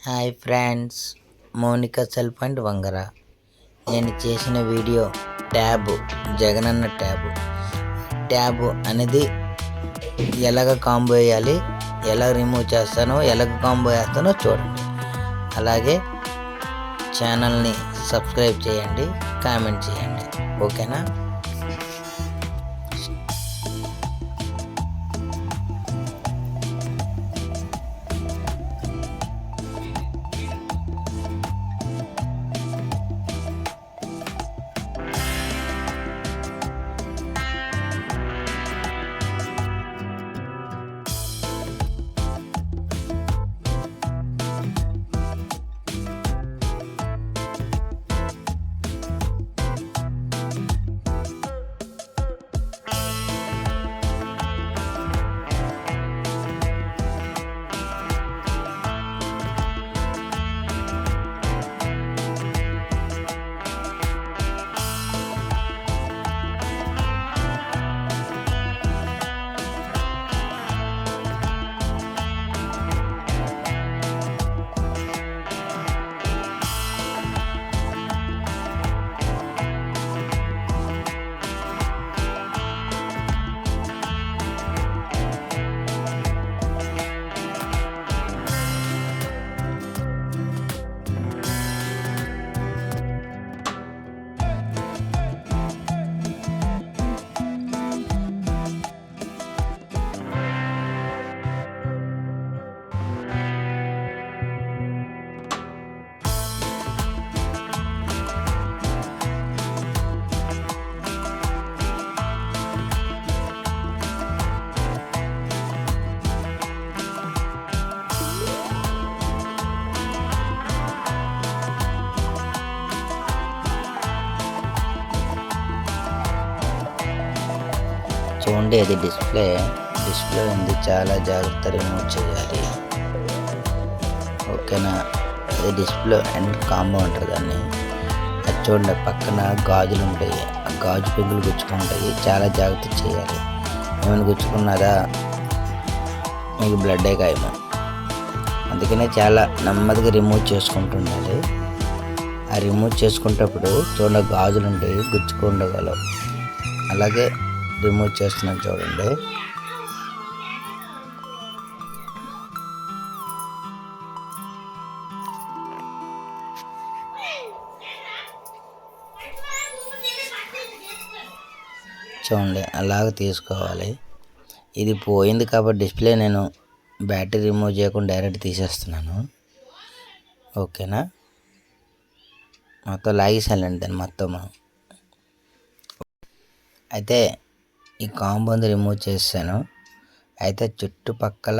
Hi friends, Mounika cell point Vangara. నేను చేసిన video Jagananna tab అనేది ఎలాగ కాంబో వేయాలి, ఎలా రిమూవ్ చేస్తానో, ఎలాగ కాంబో వేస్తానో చూడండి. అలాగే ఛానల్ని సబ్స్క్రైబ్ చేయండి, కామెంట్ చేయండి. ఓకేనా? చూడండి, అది డిస్ప్లే ఉంది. చాలా జాగ్రత్త రిమూవ్ చేయాలి. ఓకేనా? అది డిస్ప్లే అండ్ కాంబో అంటారు దాన్ని. అది చూడండి, పక్కన గాజులు ఉంటాయి, ఆ గాజు పెంకులు గుచ్చుకుంటాయి. చాలా జాగ్రత్త చేయాలి. ఏమైనా గుచ్చుకున్నదా మీకు బ్లడ్డే ఖాయము. అందుకనే చాలా నెమ్మదిగా రిమూవ్ చేసుకుంటుండాలి. ఆ రిమూవ్ చేసుకునేటప్పుడు చూడండి, గాజులు ఉంటాయి, గుచ్చుకుండగలవు. అలాగే రిమూవ్ చేస్తున్నాను చూడండి. చూడండి, అలాగ తీసుకోవాలి. ఇది పోయింది కాబట్టి డిస్ప్లే నేను బ్యాటరీ రిమూవ్ చేయకుండా డైరెక్ట్ తీసేస్తున్నాను. ఓకేనా? మొత్తం లాగేసానండి దాన్ని మొత్తం. అయితే ఈ కాంబోని రిమూవ్ చేశాను. అయితే చుట్టుపక్కల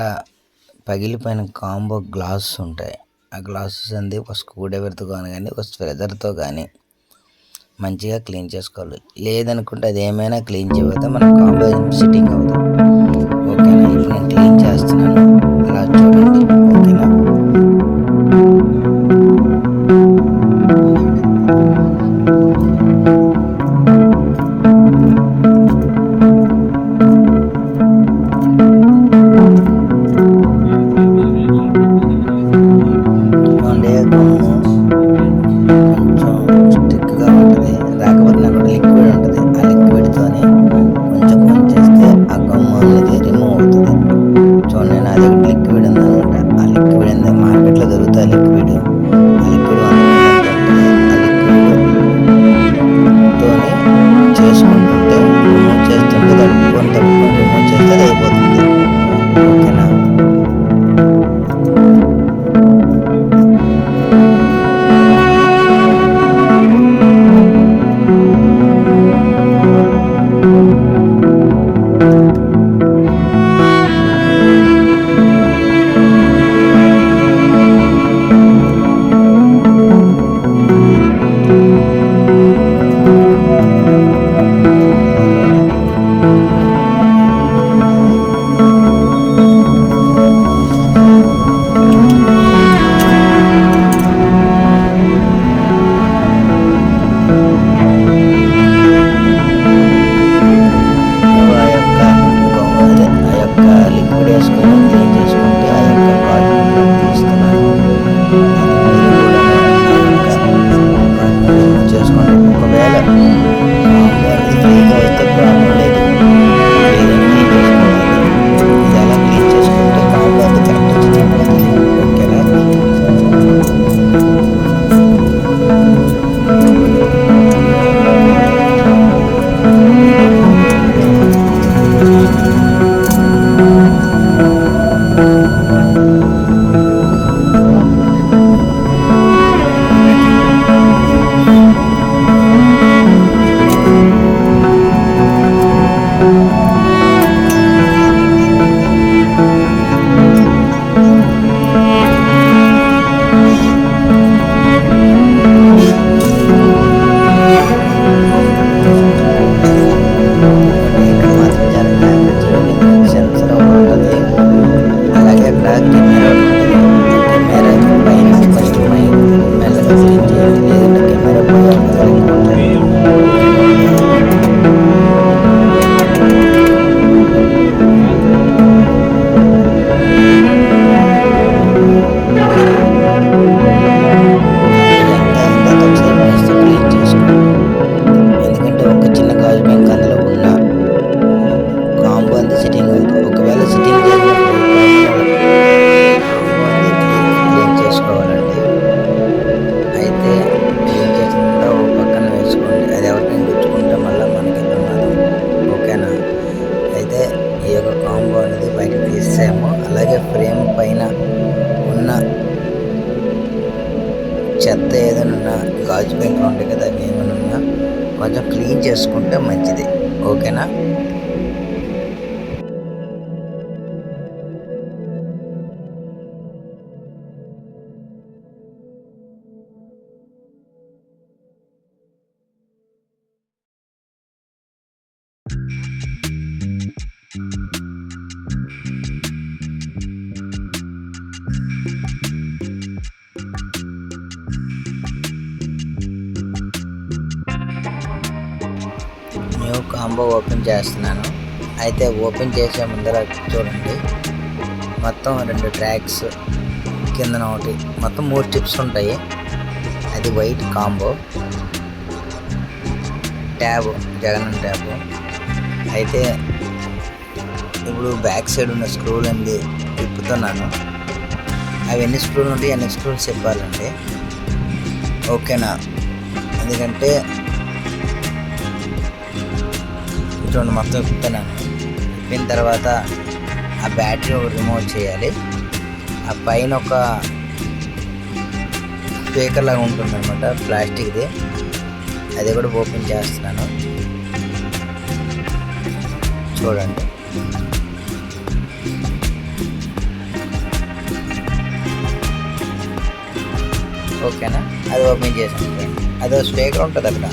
పగిలిపోయిన కాంబో గ్లాసెస్ ఉంటాయి. ఆ గ్లాసెస్ అంది ఒక స్క్రూ డ్రైవర్తో కానీ ఒక స్ప్రెదర్తో కానీ మంచిగా క్లీన్ చేసుకోవాలి. లేదనుకుంటే అది ఏమైనా క్లీన్ చేయకపోతే మన కాంబో సిట్టింగ్ అవుతుంది. ఓకేనా? ఇప్పుడు నేను క్లీన్ చేస్తున్నాను, అలా చూడండి. ఓకేనా? చెత్త ఏదైనా గాజు పెంకులు ఉంటాయి కదా, అవి ఏమైనా కొంచెం క్లీన్ చేసుకుంటే మంచిది. ఓకేనా? న్యూ కాంబో ఓపెన్ చేస్తున్నాను. అయితే ఓపెన్ చేసే ముందర చూడండి, మొత్తం 2 ట్రాక్స్ కిందన ఒకటి, మొత్తం 3 స్టిప్స్ ఉంటాయి. అది white combo tab, Jagan tab. అయితే ఇప్పుడు బ్యాక్ సైడ్ ఉన్న స్క్రూలు అనేది తిప్పుతున్నాను. అవి ఎన్ని స్క్రూలు ఉంటాయి, అన్ని స్క్రూలు చెప్పాలండి. ఓకేనా? ఎందుకంటే చూడండి, మొత్తం తిప్పుతున్నాను. తిప్పిన తర్వాత ఆ బ్యాటరీ రిమూవ్ చేయాలి. ఆ పైన ఒక స్పీకర్ లాగా ఉంటుంది అనమాట, ప్లాస్టిక్ది. అది కూడా ఓపెన్ చేస్తున్నాను. చూడండి, ఓకేనా? అది ఓపెన్ చేసాను. అదో స్పీకర్ ఉంటుంది అక్కడ,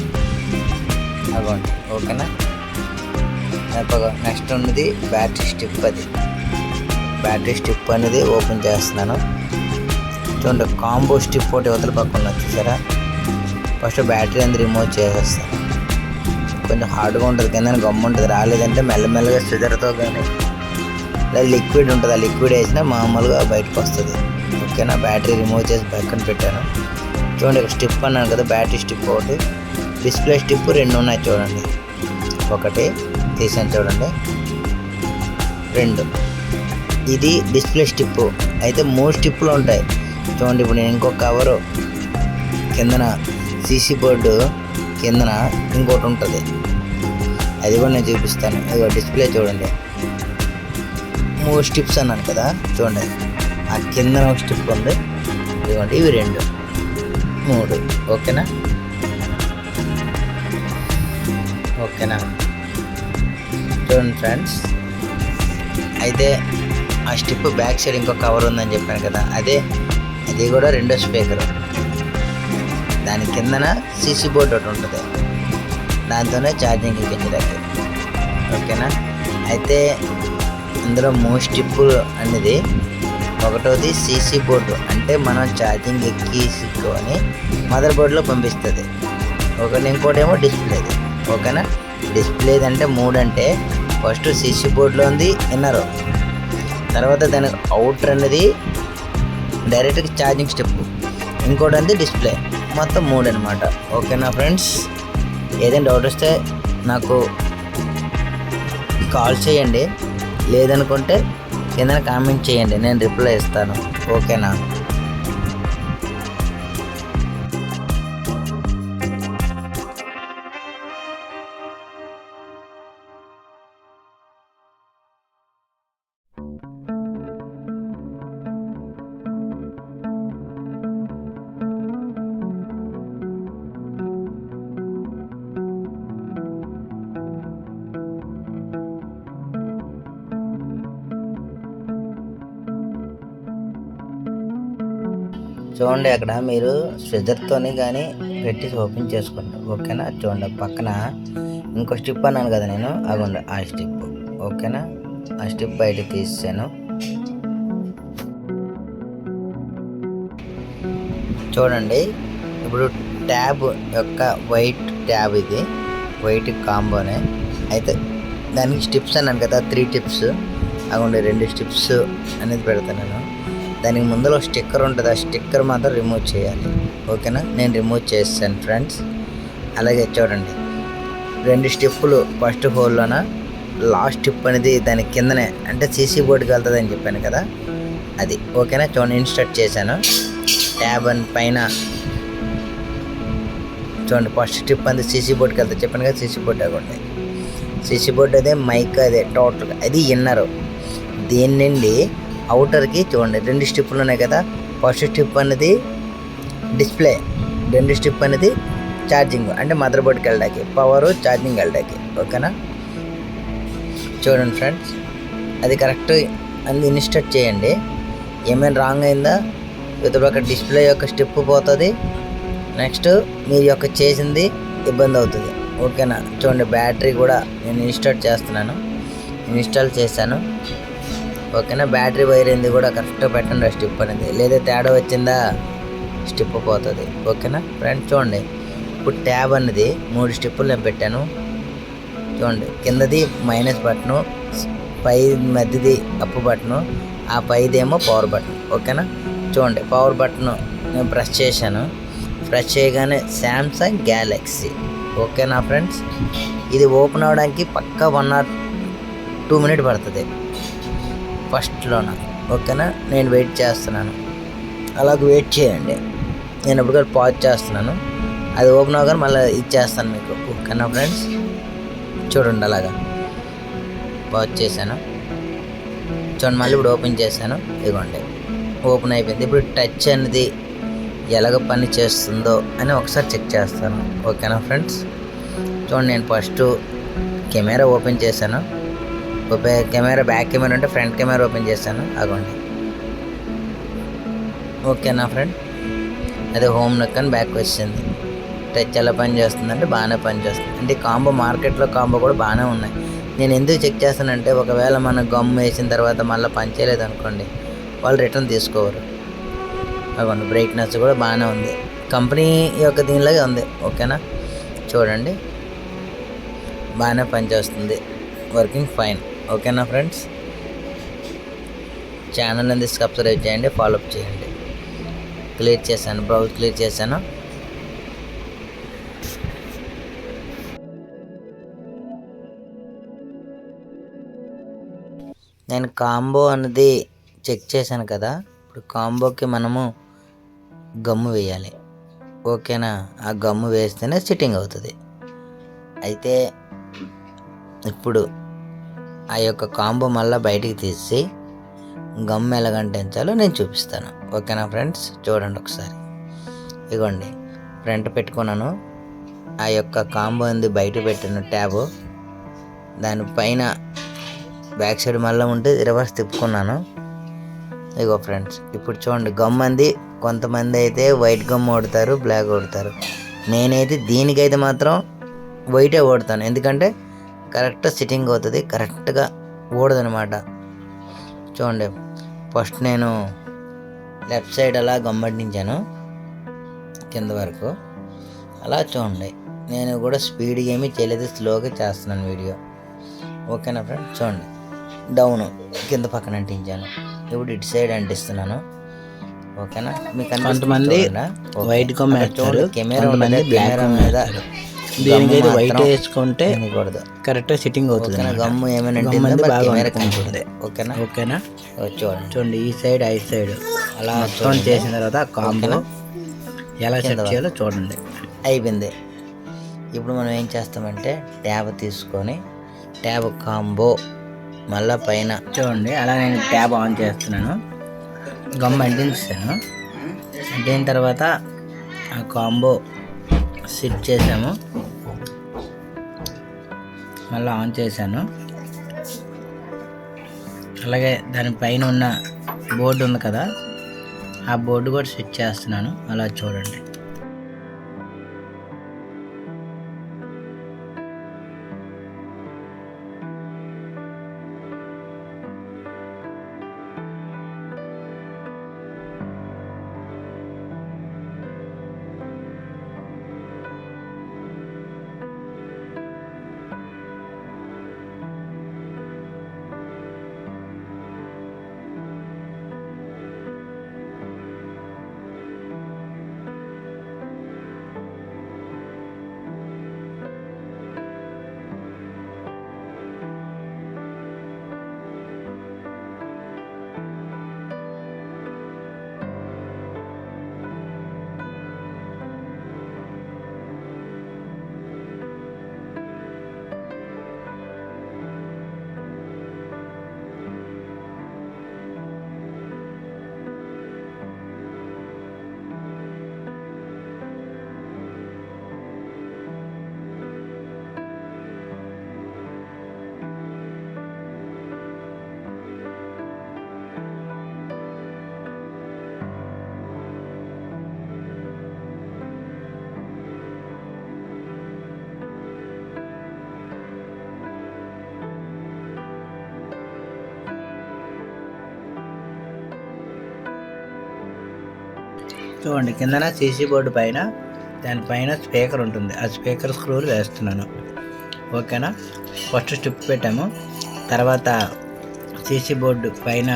అవ్వండి. ఓకేనా? నెక్స్ట్ ఉన్నది బ్యాటరీ స్టిప్. అది బ్యాటరీ స్టిప్ అనేది ఓపెన్ చేస్తున్నాను. చూడండి, కాంబో స్టిప్ ఒకటి అవతల పక్కన వచ్చేసారా. ఫస్ట్ బ్యాటరీ అనేది రిమూవ్ చేసేస్తాను. కొంచెం హార్డ్గా ఉంటుంది, కింద గమ్ము ఉంటుంది. రాలేదంటే మెల్లమెల్లగా సిజర్తో కానీ లేదా లిక్విడ్ ఉంటుంది, ఆ లిక్విడ్ వేసినా మామూలుగా బయటకు వస్తుంది. ఓకేనా? బ్యాటరీ రిమూవ్ చేసి పక్కన పెట్టాను. చూడండి, ఇక్కడ స్టిప్ అన్నాను కదా, బ్యాటరీ స్టిప్ ఒకటి, డిస్ప్లే స్టిప్ 2 ఉన్నాయి. చూడండి, ఒకటి తీసాను, చూడండి 2. ఇది డిస్ప్లే స్టిప్. అయితే 3 స్టిప్పులు ఉంటాయి. చూడండి, ఇప్పుడు నేను ఇంకొక కవరు కిందన సీసీ బోర్డు కిందన ఇంకోటి ఉంటుంది, అది కూడా నేను చూపిస్తాను. ఇదిగో డిస్ప్లే చూడండి, 3 స్టిప్స్ అన్నాను కదా. చూడండి, ఆ కిందన ఒక స్టిప్ ఉంది. ఇదిగోండి, ఇవి 2, 3. ఓకేనా? ఓకేనా? చూడండి ఫ్రెండ్స్, అయితే ఆ స్టిప్ బ్యాక్ సైడ్ ఇంకో కవర్ ఉందని చెప్పాను కదా, అది కూడా 2వ స్పీకర్. దాని కిందన సీసీ బోర్డు ఒకటి ఉంటుంది, దాంతోనే ఛార్జింగ్ ఎక్కించడానికి. ఓకేనా? అయితే ఇందులో 3 స్టిప్పులు అనేది, ఒకటోది సీసీ బోర్డు, అంటే మనం ఛార్జింగ్ ఎక్కించుకొని మదర్ బోర్డులో పంపిస్తుంది. ఇంకోటి ఏమో డిస్ప్లేది. ఓకేనా? డిస్ప్లేది అంటే 3 అంటే ఫస్ట్ సీసీ బోర్డులో ఉంది ఇన్నర్, తర్వాత దానికి అవుటర్ అనేది డైరెక్ట్గా ఛార్జింగ్ స్టెప్, ఇంకోటి అంది డిస్ప్లే. మొత్తం 3 అనమాట. ఓకేనా ఫ్రెండ్స్? ఏదైనా డౌట్ వస్తే నాకు కాల్ చేయండి, లేదనుకుంటే ఏదైనా కామెంట్ చేయండి, నేను రిప్లై ఇస్తాను. ఓకేనా? చూడండి, అక్కడ మీరు స్విజర్తోని కానీ పెట్టి ఓపెన్ చేసుకోండి. ఓకేనా? చూడండి, పక్కన ఇంకో స్టిప్ అన్నాను కదా నేను, అగోండి ఆ స్టిప్. ఓకేనా? ఆ స్టిప్ బయటకు తీసాను. చూడండి, ఇప్పుడు ట్యాబ్ యొక్క వైట్ ట్యాబ్, ఇది వైట్ కాంబోనే. అయితే దానికి స్టిప్స్ అన్నాను కదా, 3 టిప్స్. అగోండి 2 స్టిప్స్ అనేది పెడతాను నేను. దానికి ముందులో స్టిక్కర్ ఉంటుంది, ఆ స్టిక్కర్ మాత్రం రిమూవ్ చేయాలి. ఓకేనా? నేను రిమూవ్ చేస్తాను ఫ్రెండ్స్. అలాగే చూడండి, 2 స్టిప్పులు ఫస్ట్ హోల్లోన, లాస్ట్ స్టిప్ అనేది దాని కిందనే, అంటే సీసీ బోర్డుకి వెళ్తుంది అని చెప్పాను కదా, అది. ఓకేనా? చూడండి, ఇన్స్టర్ట్ చేశాను. ట్యాబ్ అని పైన చూడండి, ఫస్ట్ స్టిప్ అంది సీసీ బోర్డుకి వెళ్తుంది చెప్పాను కదా, సీసీ బోర్డు అవ్వండి. సీసీ బోర్డు అదే, మైక్ అదే, టోటల్గా అది ఇన్నర్. దీని నుండి అవుటర్కి చూడండి 2 స్టిప్పులు ఉన్నాయి కదా. ఫస్ట్ స్టిప్ అనేది డిస్ప్లే 2 స్ట్రిప్ అనేది ఛార్జింగ్ అంటే మదర్ బోర్డ్కి వెళ్ళడానికి, పవరు ఛార్జింగ్ వెళ్ళడానికి. ఓకేనా, చూడండి ఫ్రెండ్స్, అది కరెక్ట్ అది ఇన్స్టార్ట్ చేయండి. ఏమైనా రాంగ్ అయిందా ఇతర డిస్ప్లే యొక్క స్టిప్ పోతుంది, నెక్స్ట్ మీరు యొక్క చేసింది ఇబ్బంది అవుతుంది. ఓకేనా, చూడండి బ్యాటరీ కూడా నేను ఇన్స్టాల్ చేశాను. ఓకేనా, బ్యాటరీ వైర్ ఏంది కూడా కరెక్ట్గా పెట్టండి స్టిప్ అనేది, లేదా తేడా వచ్చిందా స్టిప్ పోతుంది. ఓకేనా ఫ్రెండ్స్, చూడండి ఇప్పుడు ట్యాబ్ అనేది 3 స్టిప్పులు నేను పెట్టాను. చూడండి కిందది మైనస్ బటను, పై మధ్యది అప్ బటను, ఆ పైదేమో పవర్ బటన్. ఓకేనా, చూడండి పవర్ బటన్ నేను ప్రెస్ చేశాను. ప్రెస్ చేయగానే శాంసంగ్ గ్యాలక్సీ. ఓకేనా ఫ్రెండ్స్, ఇది ఓపెన్ అవ్వడానికి పక్కా 1 or 2 minutes పడుతుంది ఫస్ట్లోన. ఓకేనా, నేను వెయిట్ చేస్తున్నాను, అలాగ వెయిట్ చేయండి. నేను ఇప్పుడు పాజ్ చేస్తున్నాను, అది ఓపెన్ అవ్వగానే మళ్ళీ ఇచ్చేస్తాను మీకు. ఓకేనా ఫ్రెండ్స్, చూడండి అలాగా పాజ్ చేశాను. చూడండి మళ్ళీ ఇప్పుడు ఓపెన్ చేశాను, ఇదిగోండి ఓపెన్ అయిపోయింది. ఇప్పుడు టచ్ అనేది ఎలాగ పని చేస్తుందో అని ఒకసారి చెక్ చేస్తాను. ఓకేనా ఫ్రెండ్స్, చూడండి నేను ఫస్ట్ కెమెరా ఓపెన్ చేశాను. కెమెరా బ్యాక్ కెమెరా అంటే ఫ్రంట్ కెమెరా ఓపెన్ చేశాను, అగోండి. ఓకేనా ఫ్రెండ్, అదే హోమ్ నొక్కని బ్యాక్ వచ్చింది. టచ్ ఎలా పని చేస్తుందంటే బాగానే పని చేస్తుంది. అంటే కాంబో మార్కెట్లో కాంబో కూడా బాగానే ఉన్నాయి. నేను ఎందుకు చెక్ చేస్తానంటే ఒకవేళ మన గమ్ వేసిన తర్వాత మళ్ళీ పని చేయలేదు అనుకోండి, వాళ్ళు రిటర్న్ తీసుకోవరు. అవ్వండి బ్రైట్నెస్ కూడా బాగానే ఉంది, కంపెనీ యొక్క దీనిలాగే ఉంది. ఓకేనా, చూడండి బాగానే పనిచేస్తుంది, వర్కింగ్ ఫైన్. ఓకేనా ఫ్రెండ్స్, ఛానల్ అనేది సబ్స్క్రైబ్ చేయండి, ఫాలోఅప్ చేయండి. క్లియర్ చేశాను, బ్రౌజ్ క్లియర్ చేశాను. నేను కాంబో అనేది చెక్ చేశాను కదా, ఇప్పుడు కాంబోకి మనము గమ్ము వేయాలి. ఓకేనా, ఆ గమ్ము వేస్తేనే సిట్టింగ్ అవుతుంది. అయితే ఇప్పుడు ఆ యొక్క కాంబో మళ్ళీ బయటికి తీసి గమ్ ఎలాగంటించాలో నేను చూపిస్తాను. ఓకేనా ఫ్రెండ్స్, చూడండి ఒకసారి. ఇదిగోండి ఫ్రంట్ పెట్టుకున్నాను, ఆ యొక్క కాంబో అనేది బయట పెట్టిన ట్యాబ్ దానిపైన బ్యాక్ సైడ్ మళ్ళీ ఉంటే రివర్స్ తిప్పుకున్నాను. ఇగో ఫ్రెండ్స్, ఇప్పుడు చూడండి గమ్ అంది. కొంతమంది అయితే వైట్ గమ్ ఓడతారు, బ్లాక్ ఓడతారు. నేనైతే దీనికైతే మాత్రం వైటే ఓడతాను, ఎందుకంటే కరెక్ట్ సిట్టింగ్ అవుతుంది, కరెక్ట్గా ఓడదనమాట. చూడండి ఫస్ట్ నేను లెఫ్ట్ సైడ్ అలా గమ్మటించాను కింద వరకు, అలా చూడండి. నేను కూడా స్పీడ్గా ఏమీ చేయలేదు, స్లోగా చేస్తున్నాను వీడియో. ఓకేనా ఫ్రెండ్స్, చూడండి డౌన్ కింద పక్కన అంటించాను, ఇప్పుడు ఇటు సైడ్ అంటిస్తున్నాను. ఓకేనా, మీకు కొంతమంది వైట్ గమ్ వేస్తారు, కెమెరా మీద దీనికైతే వైట్ వేసుకుంటే కరెక్ట్గా సిట్టింగ్ అవుతుంది. గమ్ము ఏమైనా కెమెరా కనిపిస్తుంది. ఓకేనా, చూడండి ఈ సైడ్ ఐ సైడ్ అలా చేసిన తర్వాత కాంబో ఎలా సెట్ చేయాలో చూడండి. అయిపోయింది. ఇప్పుడు మనం ఏం చేస్తామంటే ట్యాబ్ తీసుకొని ట్యాబ్ కాంబో మళ్ళీ పైన చూడండి అలా నేను ట్యాబ్ ఆన్ చేస్తున్నాను, గమ్ అంటించాను. అంటిన తర్వాత ఆ కాంబో సెట్ చేసాము, మళ్ళీ ఆన్ చేశాను. అలాగే దానిపైన ఉన్న బోర్డు ఉంది కదా, ఆ బోర్డు కూడా సెట్ చేస్తున్నాను, అలా చూడండి. చూడండి కిందన సీసీ బోర్డు పైన దానిపైన స్పీకర్ ఉంటుంది, ఆ స్పీకర్ స్క్రూలు వేస్తున్నాను. ఓకేనా, ఫస్ట్ స్ట్రిప్ పెట్టాము, తర్వాత సీసీ బోర్డు పైన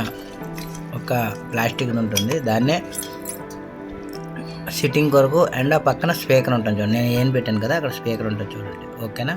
ఒక ప్లాస్టిక్ ఉంటుంది, దాన్నే సిట్టింగ్ కొరకు, అండ్ ఆ పక్కన స్పీకర్ ఉంటుంది చూడండి. నేను ఏం పెట్టాను కదా అక్కడ స్పీకర్ ఉంటుంది చూడండి. ఓకేనా,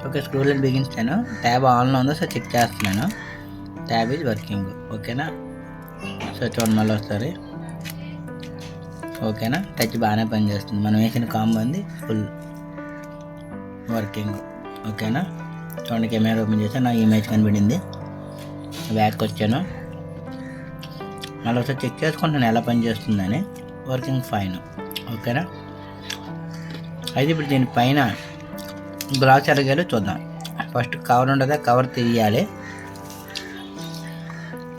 ఓకే, స్క్రూ లైట్ బిగించాను, ట్యాబ్ ఆన్లో ఉందో సో చెక్ చేస్తున్నాను. Tab is working. ఓకేనా, సో చూడండి మళ్ళీ వస్తుంది. ఓకేనా, టచ్ బాగానే పనిచేస్తుంది, మనం వేసిన కాంబో ఉంది ఫుల్ వర్కింగ్. ఓకేనా, చూడండి కెమెరా ఓపెన్ చేస్తే నా ఇమేజ్ కనిపించింది, బ్యాక్ వచ్చాను, మళ్ళీ ఒకసారి చెక్ చేసుకుంటాను ఎలా పనిచేస్తుందని. Working fine. ఓకేనా, అయితే ఇప్పుడు దీనిపైన గ్లాస్ ఎరగాలో చూద్దాం. ఫస్ట్ కవర్ ఉంటుంది, కవర్ తీయాలి.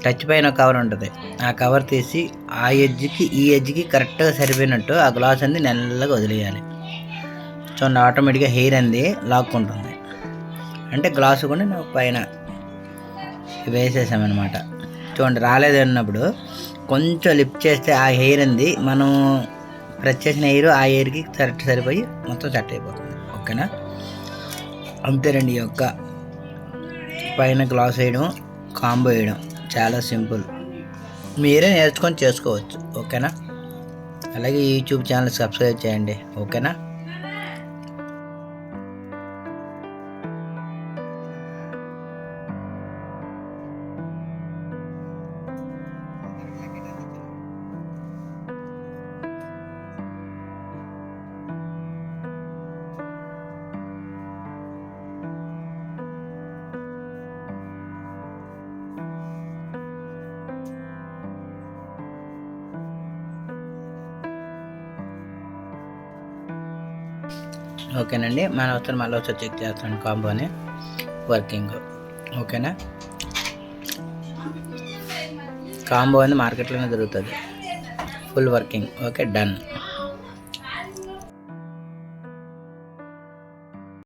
టచ్ పైన కవర్ ఉంటుంది, ఆ కవర్ తీసి ఆ ఎడ్జ్కి ఈ ఎడ్జ్కి కరెక్ట్గా సరిపోయినట్టు ఆ గ్లాస్ అనేది నెల్లగా వదిలేయాలి. చూడండి ఆటోమేటిక్గా హెయిర్ అనేది లాక్కుంటుంది, అంటే గ్లాసు కూడా నువ్వు పైన వేసేసామన్నమాట. చూడండి రాలేదు అన్నప్పుడు కొంచెం లిఫ్ట్ చేస్తే ఆ హెయిర్ అనేది మనం ప్రెస్ చేసిన హెయిర్ ఆ హెయిర్కి కరెక్ట్ సరిపోయి మొత్తం సెట్ అయిపోతుంది. ఓకేనా, అంతేనండి. ఈ యొక్క పైన గ్లాస్ వేయడం, కాంబో వేయడం చాలా సింపుల్, మీరే నేర్చుకొని చేసుకోవచ్చు. ఓకేనా, అలాగే యూట్యూబ్ ఛానల్ సబ్స్క్రైబ్ చేయండి. ఓకేనా, ఓకేనండి. మన ఒకసారి మళ్ళీ ఒకసారి చెక్ చేస్తాను కాంబోని వర్కింగ్. ఓకేనా, కాంబో అనేది మార్కెట్లోనే దొరుకుతుంది, ఫుల్ వర్కింగ్. Okay, done.